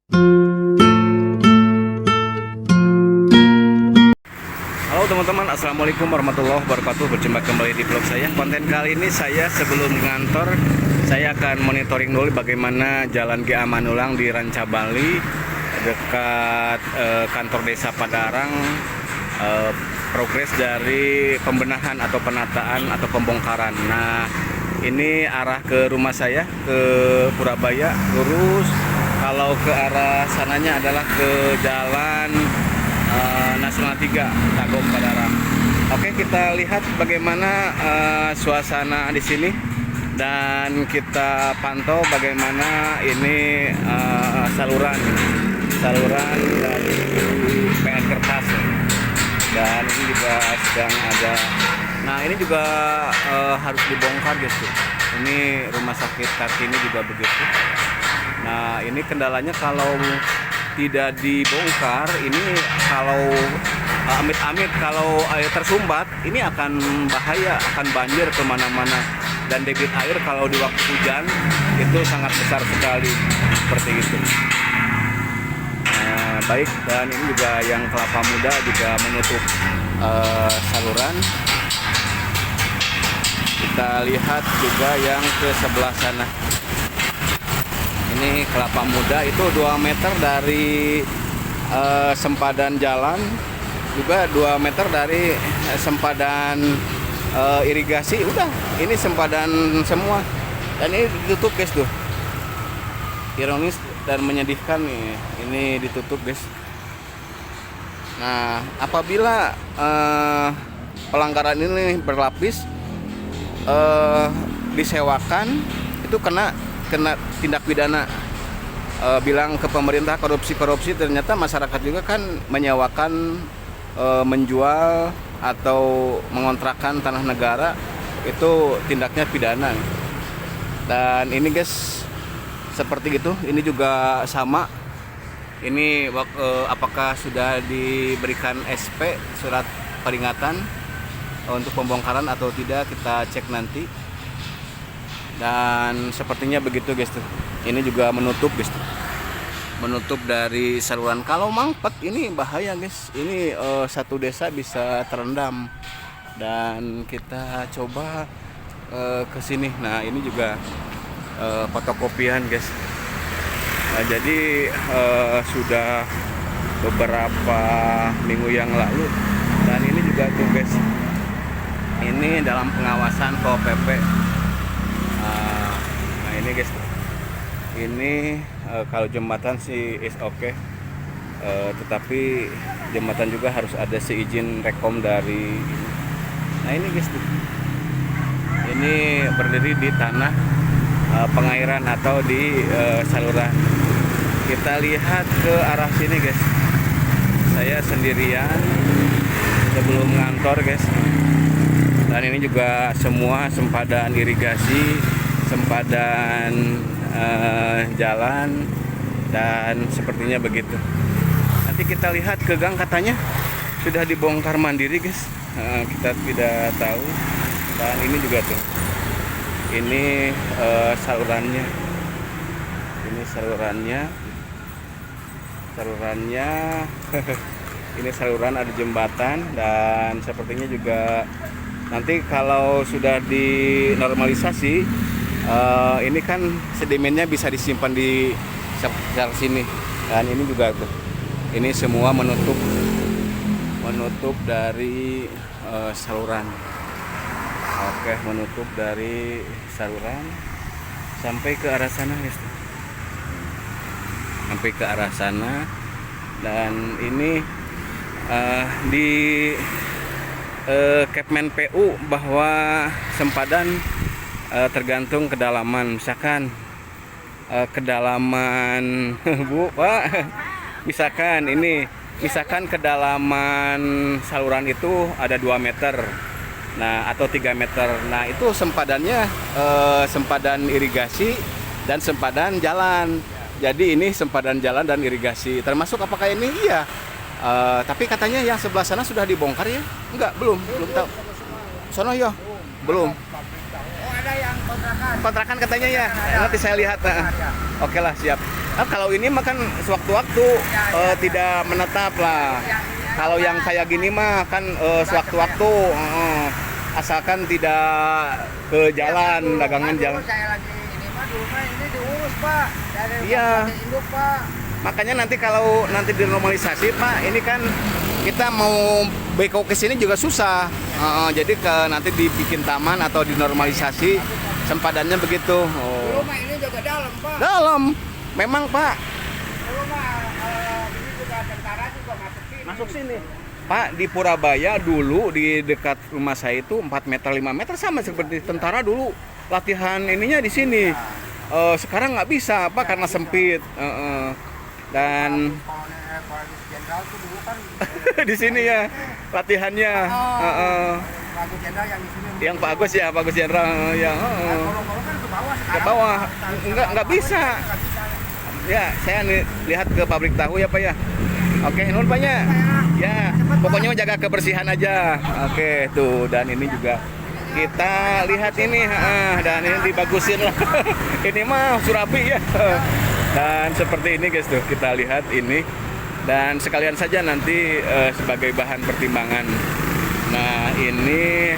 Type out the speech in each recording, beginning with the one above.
Halo teman-teman, assalamualaikum warahmatullahi wabarakatuh. Berjumpa kembali di vlog saya. Konten kali ini saya sebelum ngantor, saya akan monitoring dulu bagaimana jalan GA Manulang di Ranca Bali dekat kantor desa Padarang, progres dari pembenahan atau penataan atau pembongkaran. Nah, ini arah ke rumah saya ke Purabaya lurus. Kalau ke arah sananya adalah ke jalan Nasional 3 Tagom Padarang. Oke, kita lihat bagaimana suasana di sini dan kita pantau bagaimana ini saluran dari PN Kertas. Dan ini juga sedang ada. Nah, ini juga harus dibongkar guys. Ini rumah sakit Kartini juga begitu. Nah, ini kendalanya kalau tidak dibongkar, ini kalau amit-amit kalau air tersumbat, ini akan bahaya, akan banjir kemana-mana. Dan debit air kalau di waktu hujan itu sangat besar sekali, seperti itu. Baik, dan ini juga yang kelapa muda juga menutup saluran. Kita lihat juga yang ke sebelah sana. Ini kelapa muda itu 2 meter dari sempadan jalan, juga 2 meter dari sempadan irigasi. Udah, ini sempadan semua. Dan ini ditutup guys tuh. Ironis dan menyedihkan nih, ini ditutup guys. Nah, apabila pelanggaran ini berlapis, disewakan, itu kena tindak pidana. Bilang ke pemerintah korupsi, ternyata masyarakat juga kan menyewakan, menjual atau mengontrakkan tanah negara, itu tindaknya pidana. Dan ini guys seperti itu. Ini juga sama. Ini apakah sudah diberikan SP, surat peringatan untuk pembongkaran atau tidak, kita cek nanti. Dan sepertinya begitu guys tuh. Ini juga menutup guys tuh. Menutup dari saluran. Kalau mampet ini bahaya guys. Ini satu desa bisa terendam. Dan kita coba ke sini. Nah, ini juga fotokopian guys. Nah, jadi sudah beberapa minggu yang lalu. Dan ini juga tuh guys. Ini dalam pengawasan Pol PP. Nah, ini guys, ini kalau jembatan sih is oke, tetapi jembatan juga harus ada seizin rekom dari ini. Nah, ini guys, ini berdiri di tanah pengairan atau di saluran. Kita lihat ke arah sini guys. Saya sendirian sebelum ngantor guys. Dan ini juga semua sempadan irigasi, sempadan jalan, dan sepertinya begitu. Nanti kita lihat ke gang, katanya sudah dibongkar mandiri guys. Kita tidak tahu. Dan ini juga tuh. Ini salurannya. Ini salurannya. Ini saluran, ada jembatan, dan sepertinya juga nanti kalau sudah dinormalisasi, ini kan sedimennya bisa disimpan di sekitar sini. Dan ini juga tuh, ini semua menutup dari saluran. Oke, menutup dari saluran sampai ke arah sana guys. Sampai ke arah sana. Dan ini di Kepmen PU bahwa sempadan tergantung kedalaman. Misalkan kedalaman Bu Pak, misalkan kedalaman saluran itu ada 2 meter, nah, atau 3 meter. Nah, itu sempadannya sempadan irigasi dan sempadan jalan. Jadi ini sempadan jalan dan irigasi. Termasuk apakah ini? Iya. Tapi katanya yang sebelah sana sudah dibongkar ya? Enggak, belum tahu. Sono ya? Belum. Oh, ada yang kontrakan. Kontrakan katanya ya. Nanti saya lihat. Oke lah, siap. Kalau ini makan sewaktu-waktu, tidak menetap lah. Kalau yang kayak gini mah kan sewaktu-waktu, asalkan tidak ke jalan, dagangan jalan. Saya lagi ini mah dulu mah ini diurus Pak dari Iya. Kabupaten Induk Pak. Makanya nanti kalau nanti dinormalisasi Pak, ini kan kita mau beko ke sini juga susah. Jadi nanti dibikin taman atau dinormalisasi sempadannya begitu. Dulu mah ini juga dalam Pak. Dalam, memang Pak. Dulu mah ini juga tentara juga masuk sini. Pak, di Purabaya dulu di dekat rumah saya itu 4 meter 5 meter sama seperti tentara dulu latihan ininya di sini. Sekarang nggak bisa Pak karena sempit. Dan Polisi Jenderal tuh dulu kan di sini ya latihannya. Pak Agus Jenderal yang di sini. Yang Pak Agus ya, Pak Agus Jenderal ya. Kalau kan ke bawah Ke sekarang. bawah nggak bisa. Nggak bisa. Ya, saya lihat ke pabrik tahu ya Pak ya. Oke, nuhun Pak ya. Ya, pokoknya jaga kebersihan aja. Oke, tuh dan ini juga kita lihat ini, dan ini dibagusin lah. Ini mah Surabi ya. Dan seperti ini guys tuh kita lihat ini dan sekalian saja nanti sebagai bahan pertimbangan. Nah ini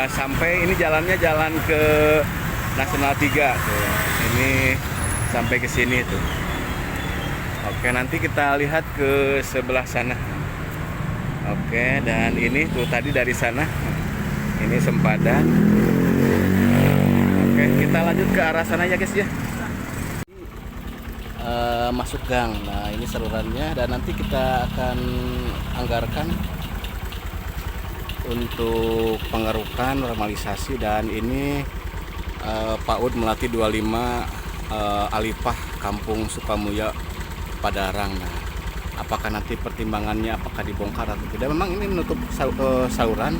sampai ini jalannya jalan ke Nasional 3 tuh. Ini sampai ke sini tuh. Oke, nanti kita lihat ke sebelah sana. Oke, dan ini tuh tadi dari sana. Ini sempadan. Oke, kita lanjut ke arah sana ya guys ya. Masuk gang. Nah, ini salurannya dan nanti kita akan anggarkan untuk pengerukan normalisasi dan ini PAUD Melati 25 Alipah Kampung Sukamuya Padarang. Nah, apakah nanti pertimbangannya apakah dibongkar atau tidak? Memang ini menutup saluran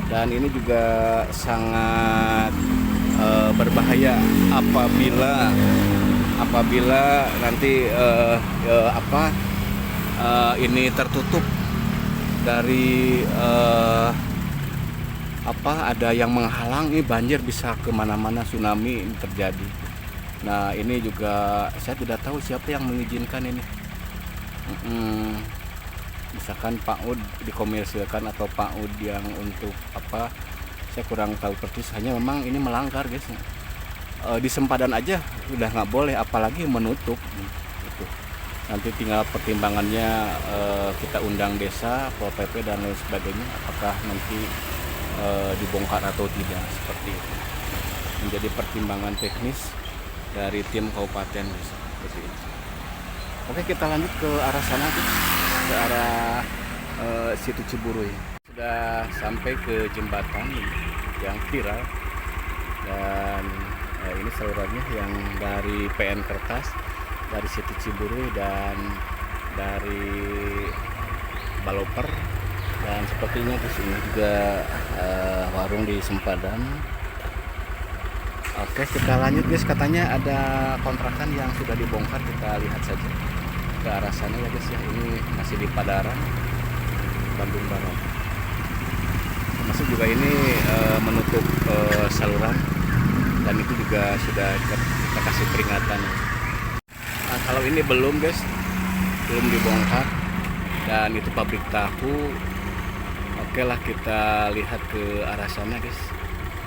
dan ini juga sangat berbahaya apabila nanti ini tertutup dari ada yang menghalang, ini banjir bisa kemana-mana, tsunami ini terjadi. Nah ini juga saya tidak tahu siapa yang mengizinkan ini. Misalkan PAUD dikomersilkan atau PAUD yang untuk apa, saya kurang tahu persis. Hanya memang ini melanggar guys. Di sempadan aja udah nggak boleh, apalagi menutup gitu. Nanti tinggal pertimbangannya, kita undang desa, Pol PP dan lain sebagainya, apakah nanti dibongkar atau tidak, seperti itu menjadi pertimbangan teknis dari tim kabupaten seperti itu. Oke, kita lanjut ke arah sana tuh, ke arah situ Ciburuy. Sudah sampai ke jembatan yang viral dan ini salurannya yang dari PN Kertas, dari situ Ciburuy dan dari Baloper, dan sepertinya di sini juga warung di Sempadan. Oke, kita lanjut guys, katanya ada kontrakan yang sudah dibongkar, kita lihat saja ke arah sana ya guys ya. Ini masih di Padarang, Bandung Barat. Termasuk juga ini menutup saluran dan itu juga sudah kita kasih peringatan. Nah, kalau ini belum guys, belum dibongkar dan itu pabrik tahu. Oke lah, kita lihat ke arah sana guys,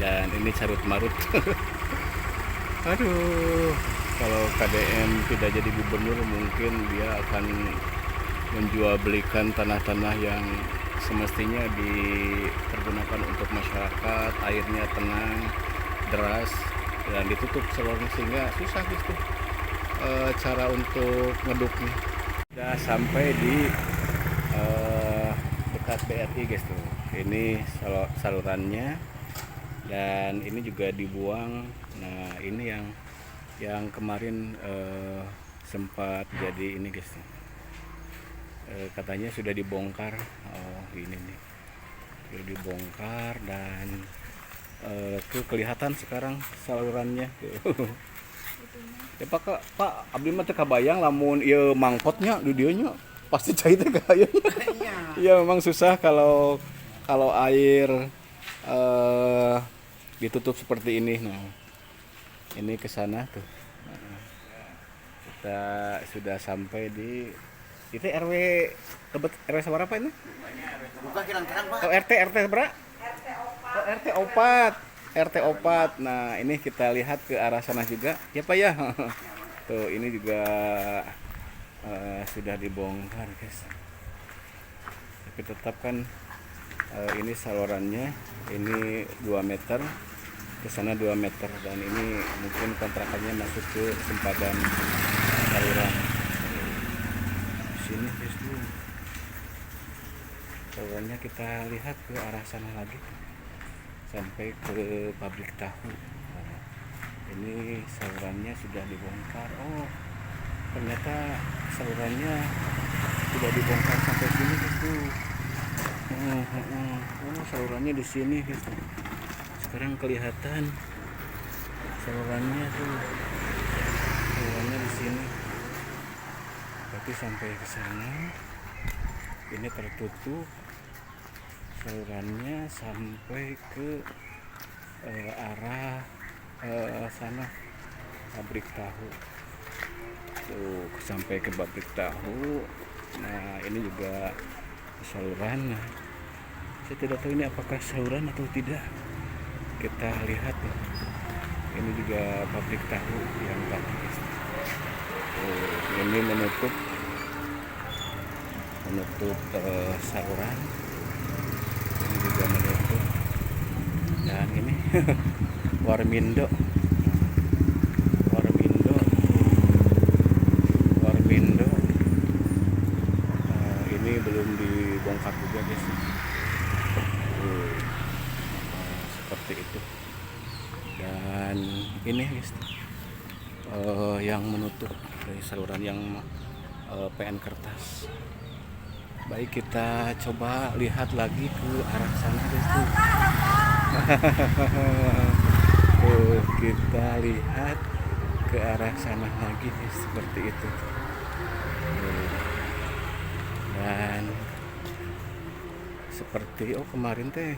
dan ini carut marut. Aduh, kalau KDM tidak jadi gubernur mungkin dia akan menjual belikan tanah-tanah yang semestinya dipergunakan untuk masyarakat, airnya tenang, deras, dan ditutup saluran sehingga susah gitu cara untuk ngeduknya. Sudah sampai di dekat BRI guys tuh. Ini salurannya dan ini juga dibuang. Nah ini yang kemarin sempat jadi ini guys, katanya sudah dibongkar. Oh ini nih sudah dibongkar dan tuh kelihatan sekarang salurannya. Ya Pak abdi mah teu kabayang lamun ieu mangkotnya di dieunya pasti cai teh kayaknya. Iya memang susah kalau air ditutup seperti ini. Nah ini ke sana tuh. Kita sudah sampai di itu RW tebet RW berapa ini? Buka kirang-kirang Pak. Oh, RT berapa? Oh, RT 4. Nah, ini kita lihat ke arah sana juga. Ya, Pak ya. Tuh, ini juga sudah dibongkar, guys. Tapi tetap kan ini salurannya ini 2 meter, ke sana 2 meter, dan ini mungkin kontrakannya masuk ke sempadan saluran. Sini, guys, tuh. Salurannya kita lihat ke arah sana lagi sampai ke pabrik tahu. Nah, ini salurannya sudah dibongkar. Oh, ternyata salurannya sudah dibongkar sampai sini, guys, tuh. Oh, salurannya di sini, guys. Sekarang kelihatan salurannya tuh. Salurannya di sini. Tapi sampai ke sana ini tertutup. Salurannya sampai ke arah sana pabrik tahu. Tuh, sampai ke pabrik tahu. Nah, ini juga saluran. Nah, saya tidak tahu ini apakah saluran atau tidak. Kita lihat ya. Ini juga pabrik tahu yang tadi. Ini menutup saluran. Ini juga menutup. Dan ini Warmindo. Ini belum dibongkar juga, guys. Seperti itu. Dan ini, guys, yang menutup dari saluran yang PN kertas. Baik, kita coba lihat lagi ke arah sana, guys. Kita lihat ke arah sana lagi, guys, seperti itu. Dan seperti kemarin teh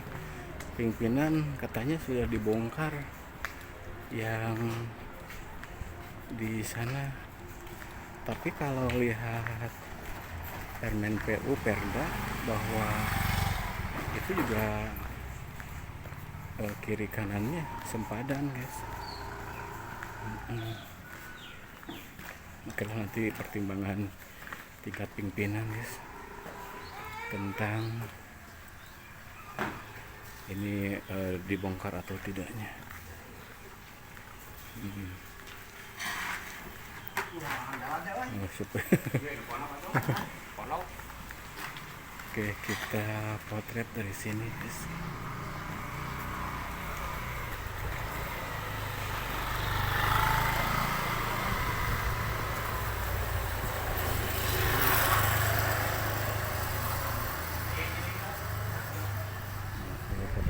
pimpinan katanya sudah dibongkar yang di sana. Tapi kalau lihat Permen PU Perda bahwa itu juga kiri kanannya sempadan, guys. Maka nanti pertimbangan tingkat pimpinan, guys, tentang ini dibongkar atau tidaknya. Oke, kita potret dari sini, guys.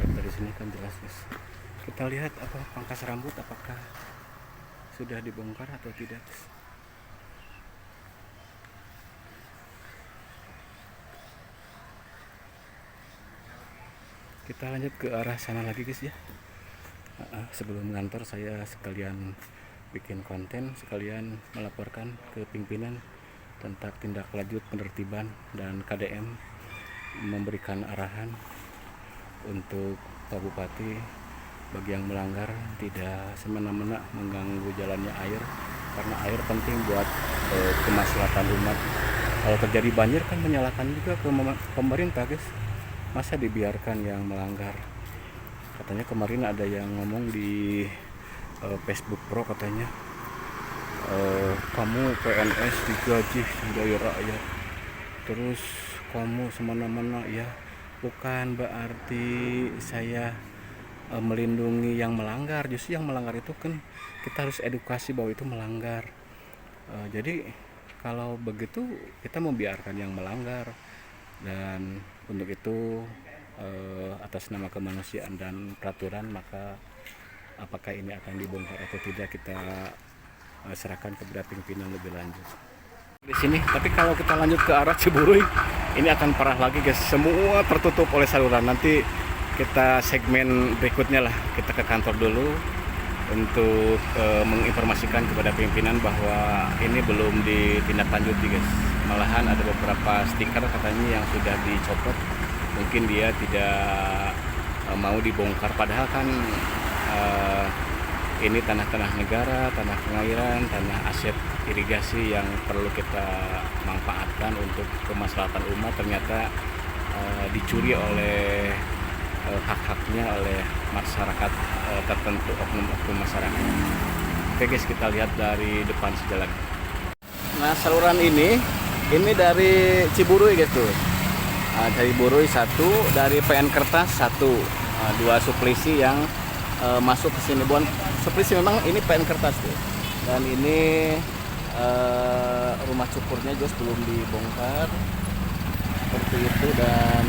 Dari sini kan jelas, guys. Kita lihat apa pangkas rambut apakah sudah dibongkar atau tidak, guys. Kita lanjut ke arah sana lagi, guys, ya. Sebelum ngantor saya sekalian bikin konten, sekalian melaporkan ke pimpinan tentang tindak lanjut penertiban, dan KDM memberikan arahan untuk Pak Bupati bagi yang melanggar tidak semena-mena mengganggu jalannya air, karena air penting buat kemaslahatan umat. Kalau terjadi banjir kan menyalahkan juga ke pemerintah, guys. Masa dibiarkan yang melanggar? Katanya kemarin ada yang ngomong di Facebook Pro, katanya kamu PNS digaji dari rakyat, terus kamu semena-mena. Ya, bukan berarti saya melindungi yang melanggar. Justru yang melanggar itu kan kita harus edukasi bahwa itu melanggar. Jadi kalau begitu kita membiarkan yang melanggar, dan untuk itu atas nama kemanusiaan dan peraturan, maka apakah ini akan dibongkar atau tidak kita serahkan kepada pimpinan lebih lanjut di sini. Tapi kalau kita lanjut ke arah Ciburuy, ini akan parah lagi, guys. Semua tertutup oleh saluran. Nanti kita segmen berikutnya lah, kita ke kantor dulu, untuk menginformasikan kepada pimpinan bahwa ini belum ditindaklanjuti guys. Malahan ada beberapa stiker katanya yang sudah dicopot, mungkin dia tidak mau dibongkar, padahal kan ini tanah-tanah negara, tanah pengairan, tanah aset irigasi yang perlu kita manfaatkan untuk kemaslahatan umat, ternyata dicuri oleh hak-haknya oleh masyarakat tertentu, oknum-oknum masyarakat. Oke guys, kita lihat dari depan saja lagi. Nah, saluran ini dari Ciburuy guys tuh. Dari Ciburuy satu, dari PN Kertas satu. Dua suplisi yang masuk ke sini. Bukan suplisi, memang ini PN Kertas tuh. Dan ini rumah cukurnya just belum dibongkar. Seperti itu, dan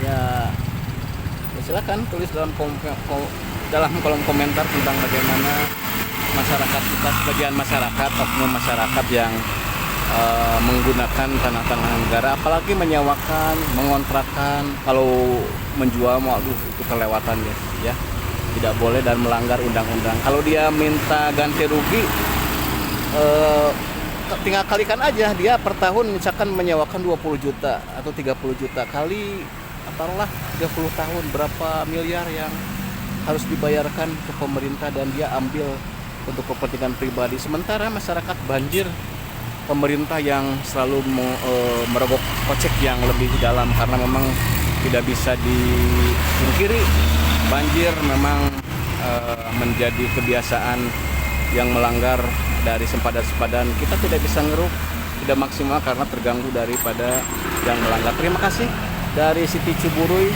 ya silakan tulis dalam kolom komentar tentang bagaimana masyarakat kita, sebagian masyarakat, oknum masyarakat yang menggunakan tanah-tanah negara, apalagi menyewakan, mengontrakkan. Kalau menjual, aduh, itu kelewatan ya, tidak boleh dan melanggar undang-undang. Kalau dia minta ganti rugi, tinggal kalikan aja, dia per tahun misalkan menyewakan 20 juta atau 30 juta kali, taruhlah 30 tahun, berapa miliar yang harus dibayarkan ke pemerintah, dan dia ambil untuk kepentingan pribadi. Sementara masyarakat banjir, pemerintah yang selalu merogoh kocek yang lebih dalam, karena memang tidak bisa dipungkiri banjir memang menjadi kebiasaan yang melanggar dari sempadan-sempadan. Kita tidak bisa ngeruk, tidak maksimal karena terganggu daripada yang melanggar. Terima kasih. Dari Siti Ciburuy,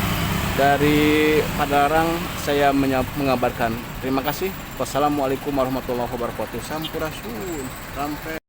dari Padalarang, saya mengabarkan. Terima kasih. Wassalamualaikum warahmatullahi wabarakatuh. Sampurasun. Sampai